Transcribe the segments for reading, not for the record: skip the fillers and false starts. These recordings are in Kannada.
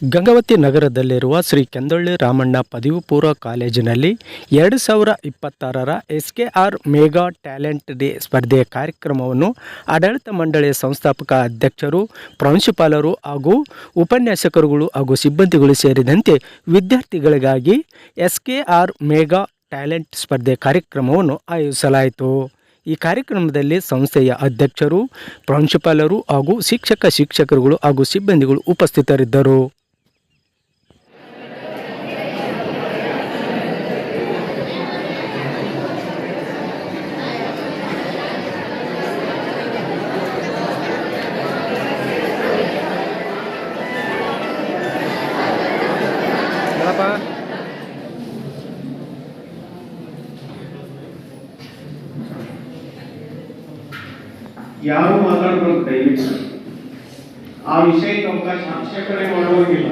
ಗಂಗಾವತಿ ನಗರದಲ್ಲಿರುವ ಶ್ರೀ ಕೆಂದೊಳ್ಳಿ ರಾಮಣ್ಣ ಪದವಿ ಪೂರ್ವ ಕಾಲೇಜಿನಲ್ಲಿ 2026ರ SKR ಮೆಗಾ ಟ್ಯಾಲೆಂಟ್ ಡೇ ಸ್ಪರ್ಧೆಯ ಕಾರ್ಯಕ್ರಮವನ್ನು ಆಡಳಿತ ಮಂಡಳಿಯ ಸಂಸ್ಥಾಪಕ ಅಧ್ಯಕ್ಷರು, ಪ್ರಾಂಶುಪಾಲರು ಹಾಗೂ ಉಪನ್ಯಾಸಕರುಗಳು ಹಾಗೂ ಸಿಬ್ಬಂದಿಗಳು ಸೇರಿದಂತೆ ವಿದ್ಯಾರ್ಥಿಗಳಿಗಾಗಿ SKR ಮೆಗಾ ಟ್ಯಾಲೆಂಟ್ ಸ್ಪರ್ಧೆ ಕಾರ್ಯಕ್ರಮವನ್ನು ಆಯೋಜಿಸಲಾಯಿತು. ಈ ಕಾರ್ಯಕ್ರಮದಲ್ಲಿ ಸಂಸ್ಥೆಯ ಅಧ್ಯಕ್ಷರು, ಪ್ರಾಂಶುಪಾಲರು ಹಾಗೂ ಶಿಕ್ಷಕರುಗಳು ಹಾಗೂ ಸಿಬ್ಬಂದಿಗಳು ಉಪಸ್ಥಿತರಿದ್ದರು. ಯಾರು ಮಾತಾಡಬೇಕು ದಯವಿಟ್ಟು. ಆ ವಿಷಯಕ್ಕೆ ಅವಕಾಶ ಶಿಕ್ಷಕರೇ ಮಾಡುವಂಗಿಲ್ಲ.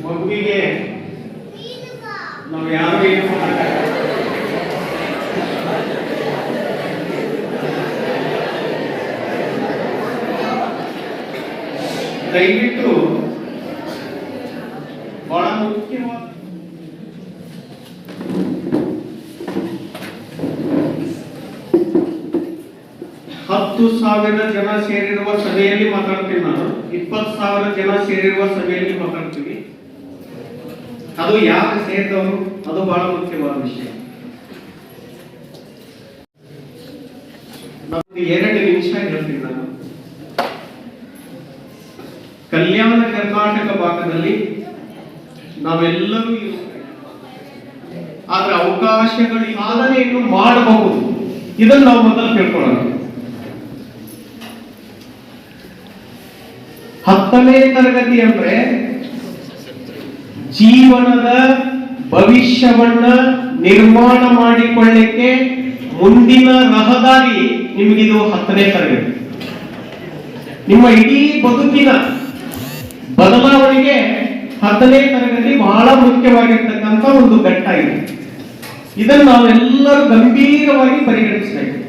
ಮಗುವಿಗೆ ನಾವು ಯಾರು ಏನು ದಯವಿಟ್ಟು ಬಹಳ ಮುಖ್ಯವಾದ 10,000 ಜನ ಸೇರಿರುವ ಸಭೆಯಲ್ಲಿ ಮಾತಾಡ್ತೀನಿ ನಾನು. 20,000 ಜನ ಸೇರಿರುವ ಸಭೆಯಲ್ಲಿ ಮಾತಾಡ್ತೀವಿ. ಅದು ಯಾರು ಸೇರಿದವರು, ಅದು ಬಹಳ ಮುಖ್ಯವಾದ ವಿಷಯ. ನಮ್ದು 2 ನಿಮಿಷ ಹೇಳ್ತೀನಿ ನಾನು. ಕಲ್ಯಾಣ ಕರ್ನಾಟಕ ಭಾಗದಲ್ಲಿ ನಾವೆಲ್ಲರೂ ಆದ್ರೆ ಅವಕಾಶಗಳು ಸಾಧನೆಯನ್ನು ಮಾಡಬಹುದು. ಇದನ್ನು ನಾವು ಮೊದಲು ತಿಳ್ಕೊಳ್ಳೋಣ. 10ನೇ ತರಗತಿ ಅಂದ್ರೆ ಜೀವನದ ಭವಿಷ್ಯವನ್ನ ನಿರ್ಮಾಣ ಮಾಡಿಕೊಳ್ಳಿಕ್ಕೆ ಮುಂದಿನ ರಹದಾರಿ ನಿಮಗಿದು 10ನೇ ತರಗತಿ. ನಿಮ್ಮ ಇಡೀ ಬದುಕಿನ ಬದಲಾವಣೆಗೆ 10ನೇ ತರಗತಿ ಬಹಳ ಮುಖ್ಯವಾಗಿರ್ತಕ್ಕಂಥ ಒಂದು ಘಟ್ಟ ಇದೆ. ಇದನ್ನು ನಾವೆಲ್ಲರೂ ಗಂಭೀರವಾಗಿ ಪರಿಗಣಿಸಬೇಕು.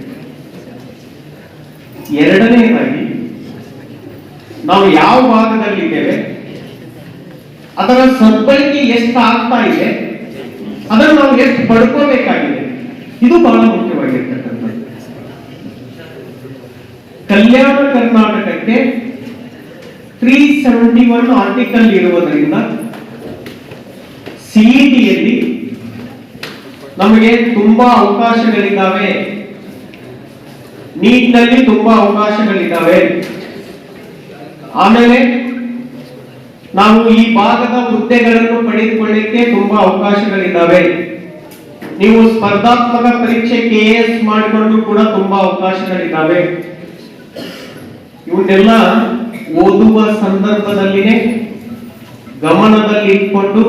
ಎರಡನೇದಾಗಿ ನಾವು ಯಾವ ಭಾಗದಲ್ಲಿದ್ದೇವೆ, ಅದರ ಸದ್ಬಳಕೆ ಎಷ್ಟು ಆಗ್ತಾ ಇದೆ, ಅದನ್ನು ನಾವು ಎಷ್ಟು ಪಡ್ಕೋಬೇಕಾಗಿದೆ, ಇದು ಬಹಳ ಮುಖ್ಯವಾಗಿರ್ತಕ್ಕಂಥದ್ದು. ಕಲ್ಯಾಣ ಕರ್ನಾಟಕಕ್ಕೆ 371 ಆರ್ಟಿಕಲ್ ಇರುವುದರಿಂದ ಸಿಇಟಿಯಲ್ಲಿ ನಮಗೆ ತುಂಬಾ ಅವಕಾಶಗಳಿದ್ದಾವೆ, ನೀಟ್ನಲ್ಲಿ ತುಂಬಾ ಅವಕಾಶಗಳಿದ್ದಾವೆ. ಆಮೇಲೆ ನಾವು ಈ ಭಾಗದ ಹುದ್ದೆಗಳನ್ನು ಪಡೆದುಕೊಳ್ಳಿಕ್ಕೆ ತುಂಬಾ ಅವಕಾಶಗಳಿದ್ದಾವೆ. ನೀವು ಸ್ಪರ್ಧಾತ್ಮಕ ಪರೀಕ್ಷೆ KS ಮಾಡಿಕೊಂಡು ಕೂಡ ತುಂಬಾ ಅವಕಾಶಗಳಿದ್ದಾವೆ. ಇವನ್ನೆಲ್ಲ ಓದುವ ಸಂದರ್ಭದಲ್ಲಿನೇ ಗಮನದಲ್ಲಿ ಇಟ್ಕೊಂಡು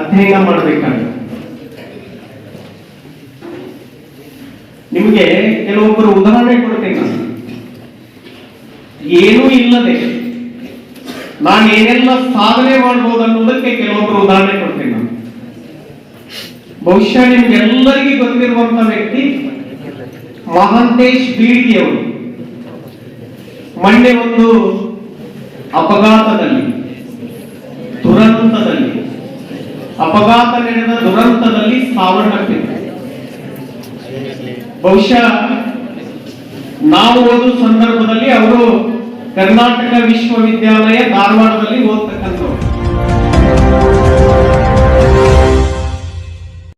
ಅಧ್ಯಯನ ಮಾಡಬೇಕಾಗುತ್ತೆ. ನಿಮಗೆ ಕೆಲವೊಬ್ಬರು ಉದಾಹರಣೆ ಕೊಡ್ತೀನಿ ನಾನು. ಏನೂ ಇಲ್ಲದೆ ನಾನು ಏನೆಲ್ಲ ಸಾಧನೆ ಮಾಡಬಹುದು ಅನ್ನೋದಕ್ಕೆ ಕೆಲವೊಬ್ಬರು ಉದಾಹರಣೆ ಕೊಡ್ತೀನಿ ನಾನು. ಬಹುಶಃ ನಿಮ್ಗೆಲ್ಲರಿಗೂ ಗೊತ್ತಿರುವಂತ ವ್ಯಕ್ತಿ ಮಹಾಂತೇಶ್ ಬೀಳ್ಗಿ ಅವರು. ಮೊನ್ನೆ ಒಂದು ಅಪಘಾತ ನಡೆದ ದುರಂತದಲ್ಲಿ ಸಾವನ್ನಪ್ಪಿದ್ದಾರೆ. ಬಹುಶಃ ನಾವು ಓದುವ ಸಂದರ್ಭದಲ್ಲಿ ಅವರು ಕರ್ನಾಟಕ ವಿಶ್ವವಿದ್ಯಾಲಯ ಧಾರವಾಡದಲ್ಲಿ ಓದ್ತಕ್ಕಂಥವ್ರು.